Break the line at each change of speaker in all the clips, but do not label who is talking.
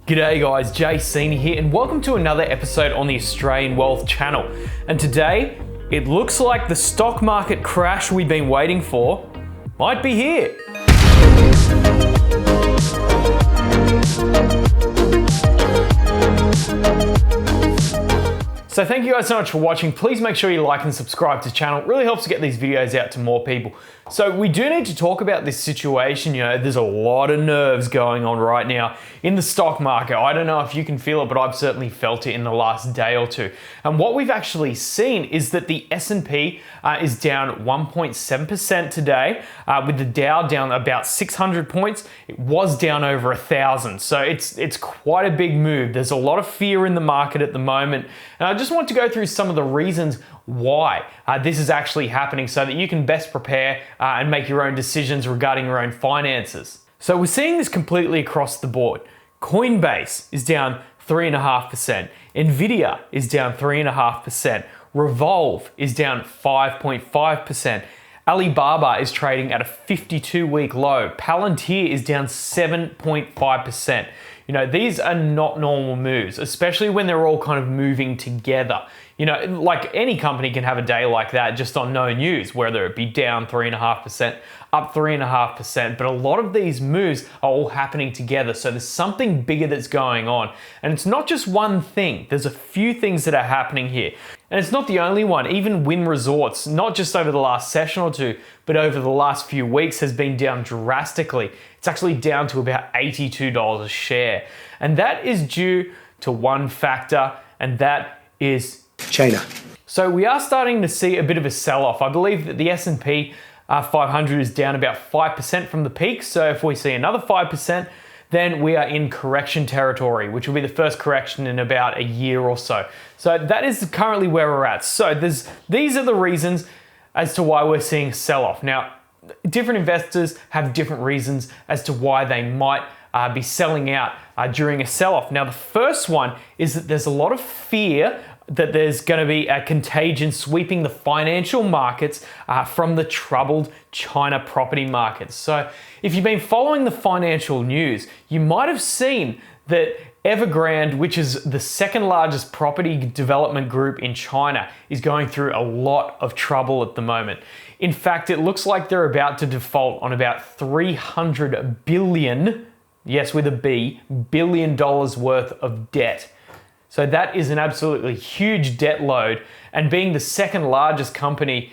G'day guys, Seeney here and welcome to another episode on the Australian Wealth channel. And today, it looks like the stock market crash we've been waiting for might be here. So thank you guys so much for watching. Please make sure you like and subscribe to the channel. It really helps to get these videos out to more people. So we do need to talk about this situation. You know, there's a lot of nerves going on right now in the stock market. I don't know if you can feel it, but I've certainly felt it in the last day or two. And what we've actually seen is that the S&P is down 1.7% today, with the Dow down about 600 points. It was down over 1,000. So it's quite a big move. There's a lot of fear in the market at the moment. And I just want to go through some of the reasons why this is actually happening so that you can best prepare and make your own decisions regarding your own finances. So we're seeing this completely across the board. Coinbase is down 3.5%. Nvidia is down 3.5%. Revolve is down 5.5%. Alibaba is trading at a 52-week low. Palantir is down 7.5%. You know, these are not normal moves, especially when they're all kind of moving together. You know, like any company can have a day like that just on no news, whether it be down 3.5%, up 3.5%, but a lot of these moves are all happening together. So there's something bigger that's going on. And it's not just one thing. There's a few things that are happening here. And it's not the only one. Even Wynn Resorts, not just over the last session or two, but over the last few weeks has been down drastically. It's actually down to about $82 a share. And that is due to one factor, and that is China. So we are starting to see a bit of a sell-off. I believe that the S&P 500 is down about 5% from the peak. So if we see another 5%, then we are in correction territory, which will be the first correction in about a year or so. So that is currently where we're at. So these are the reasons as to why we're seeing sell-off. Now, different investors have different reasons as to why they might be selling out during a sell-off. Now, the first one is that there's a lot of fear that there's going to be a contagion sweeping the financial markets from the troubled China property markets. So if you've been following the financial news, you might have seen that Evergrande, which is the second largest property development group in China, is going through a lot of trouble at the moment. In fact, it looks like they're about to default on about $300 billion, yes with a B, billion dollars worth of debt. So that is an absolutely huge debt load, and being the second largest company,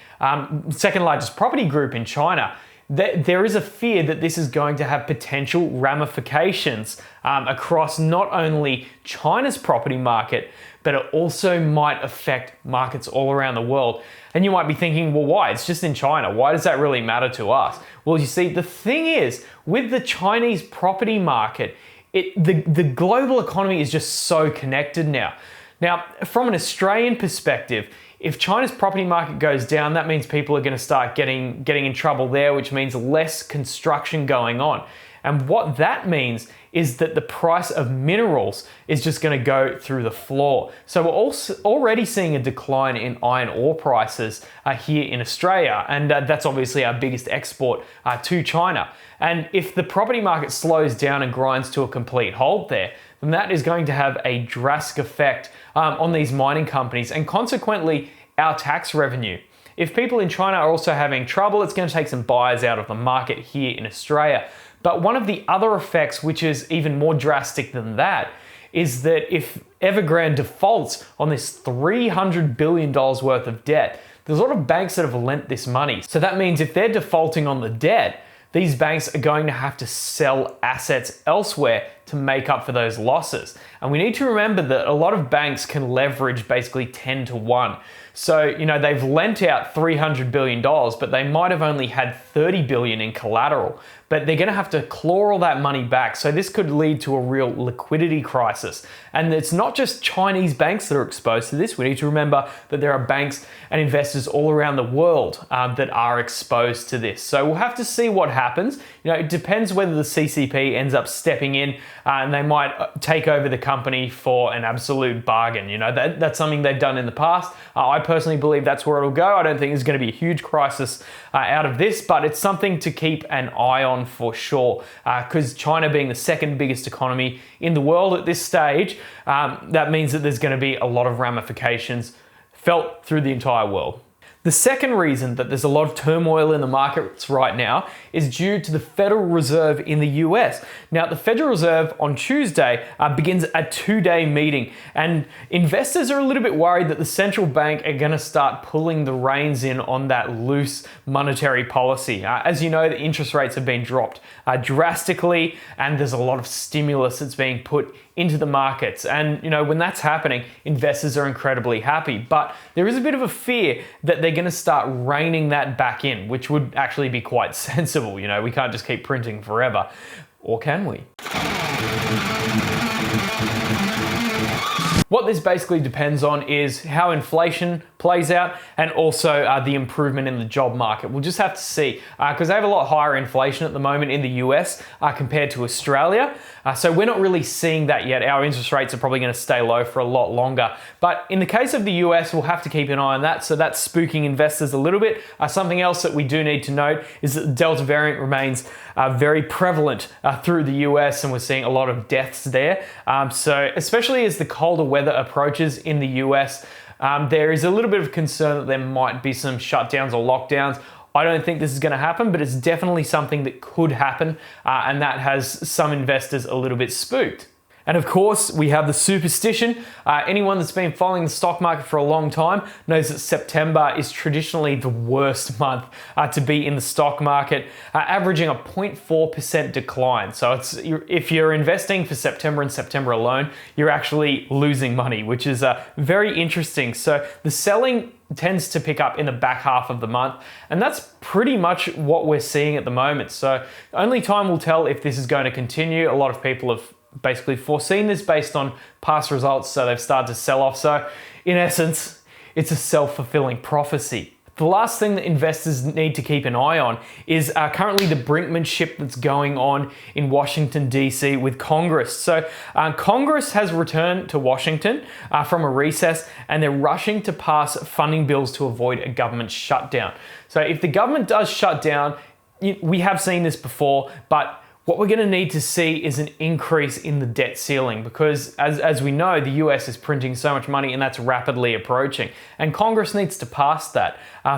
second largest property group in China, there is a fear that this is going to have potential ramifications across not only China's property market, but it also might affect markets all around the world. And you might be thinking, well, why? It's just in China. Why does that really matter to us? Well, you see, the thing is, with the Chinese property market, the global economy is just so connected now. Now, from an Australian perspective, if China's property market goes down, that means people are going to start getting in trouble there, which means less construction going on. And what that means is that the price of minerals is just going to go through the floor. So we're also already seeing a decline in iron ore prices here in Australia, and that's obviously our biggest export to China. And if the property market slows down and grinds to a complete halt there, then that is going to have a drastic effect on these mining companies and consequently our tax revenue. If people in China are also having trouble, it's going to take some buyers out of the market here in Australia. But one of the other effects, which is even more drastic than that, is that if Evergrande defaults on this $300 billion worth of debt, there's a lot of banks that have lent this money. So that means if they're defaulting on the debt, these banks are going to have to sell assets elsewhere to make up for those losses. And we need to remember that a lot of banks can leverage basically 10 to 1. So, you know, they've lent out $300 billion, but they might have only had $30 billion in collateral. But they're going to have to claw all that money back. So this could lead to a real liquidity crisis. And it's not just Chinese banks that are exposed to this. We need to remember that there are banks and investors all around the world that are exposed to this. So we'll have to see what happens. You know, it depends whether the CCP ends up stepping in and they might take over the company for an absolute bargain. You know, that's something they've done in the past. I personally believe that's where it'll go. I don't think there's going to be a huge crisis out of this, but it's something to keep an eye on for sure, because China being the second biggest economy in the world at this stage, that means that there's going to be a lot of ramifications felt through the entire world. The second reason that there's a lot of turmoil in the markets right now is due to the Federal Reserve in the US. Now, the Federal Reserve on Tuesday begins a 2-day meeting, and investors are a little bit worried that the central bank are going to start pulling the reins in on that loose monetary policy. As you know, the interest rates have been dropped drastically, and there's a lot of stimulus that's being put into the markets. And you know, when that's happening, investors are incredibly happy. But there is a bit of a fear that they're going to start reining that back in, which would actually be quite sensible. You know, we can't just keep printing forever. Or can we? What this basically depends on is how inflation plays out, and also the improvement in the job market. We'll just have to see, because they have a lot higher inflation at the moment in the US compared to Australia. So we're not really seeing that yet. Our interest rates are probably going to stay low for a lot longer. But in the case of the US, we'll have to keep an eye on that. So that's spooking investors a little bit. Something else that we do need to note is that the Delta variant remains very prevalent through the US, and we're seeing a lot of deaths there. So especially as the colder weather approaches in the US, there is a little bit of concern that there might be some shutdowns or lockdowns. I don't think this is going to happen, but it's definitely something that could happen, and that has some investors a little bit spooked. And of course, we have the superstition. Anyone that's been following the stock market for a long time knows that September is traditionally the worst month to be in the stock market, averaging a 0.4% decline. So if you're investing for September and September alone, you're actually losing money, which is very interesting. So the selling tends to pick up in the back half of the month, and that's pretty much what we're seeing at the moment. So only time will tell if this is going to continue. A lot of people have basically foreseen this based on past results, so they've started to sell off. So in essence, it's a self-fulfilling prophecy. The last thing that investors need to keep an eye on is currently the brinkmanship that's going on in Washington, D.C. with Congress. So Congress has returned to Washington from a recess, and they're rushing to pass funding bills to avoid a government shutdown. So if the government does shut down, we have seen this before, but what we're going to need to see is an increase in the debt ceiling, because as we know, the US is printing so much money, and that's rapidly approaching. And Congress needs to pass that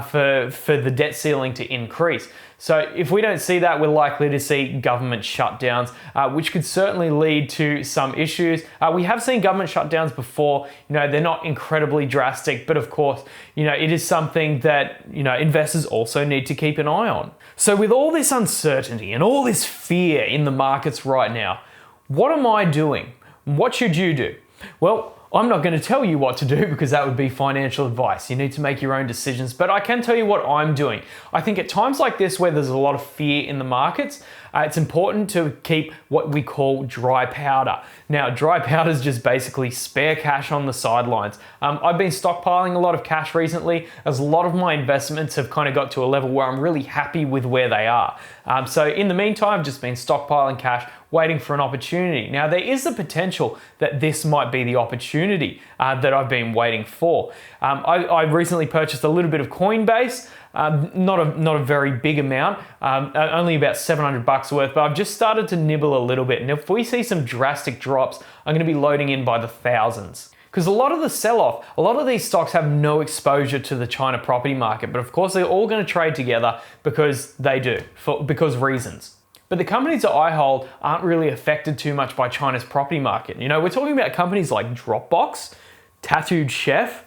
for the debt ceiling to increase. So if we don't see that, we're likely to see government shutdowns, which could certainly lead to some issues. We have seen government shutdowns before. You know, they're not incredibly drastic, but of course, you know, it is something that, you know, investors also need to keep an eye on. So with all this uncertainty and all this fear in the markets right now, what am I doing? What should you do? Well, I'm not going to tell you what to do, because that would be financial advice. You need to make your own decisions, but I can tell you what I'm doing. I think at times like this, where there's a lot of fear in the markets, it's important to keep what we call dry powder. Now, dry powder is just basically spare cash on the sidelines. I've been stockpiling a lot of cash recently, as a lot of my investments have kind of got to a level where I'm really happy with where they are. So in the meantime, I've just been stockpiling cash, waiting for an opportunity. Now, there is the potential that this might be the opportunity that I've been waiting for. I recently purchased a little bit of Coinbase, not a very big amount, only about $700 worth, but I've just started to nibble a little bit. And if we see some drastic drops, I'm going to be loading in by the thousands. Because a lot of the sell-off, a lot of these stocks have no exposure to the China property market, but of course they're all going to trade together because they do, because reasons. But the companies that I hold aren't really affected too much by China's property market. You know, we're talking about companies like Dropbox, Tattooed Chef,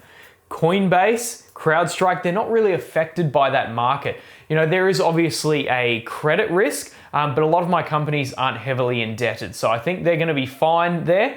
Coinbase, CrowdStrike. They're not really affected by that market. You know, there is obviously a credit risk, but a lot of my companies aren't heavily indebted. So I think they're going to be fine there.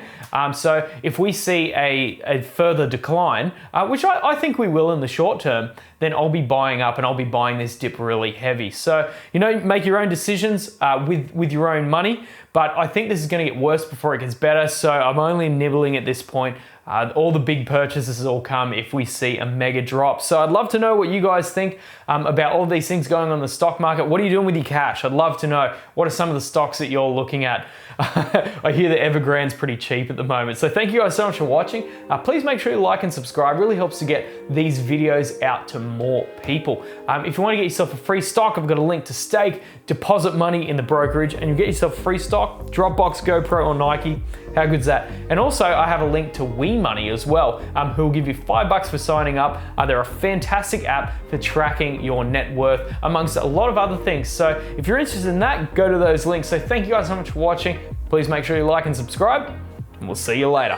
So if we see a further decline, which I think we will in the short term, then I'll be buying up, and I'll be buying this dip really heavy. So, you know, make your own decisions with your own money. But I think this is going to get worse before it gets better. So I'm only nibbling at this point All the big purchases all come if we see a mega drop. So I'd love to know what you guys think about all these things going on in the stock market. What are you doing with your cash? I'd love to know. What are some of the stocks that you're looking at? I hear that Evergrande's pretty cheap at the moment. So thank you guys so much for watching. Please make sure you like and subscribe. It really helps to get these videos out to more people. If you want to get yourself a free stock, I've got a link to stake, deposit money in the brokerage, and you get yourself free stock, Dropbox, GoPro, or Nike. How good's that? And also I have a link to WeMoney as well, who will give you $5 for signing up. They're a fantastic app for tracking your net worth amongst a lot of other things. So if you're interested in that, go to those links. So thank you guys so much for watching. Please make sure you like and subscribe, and we'll see you later.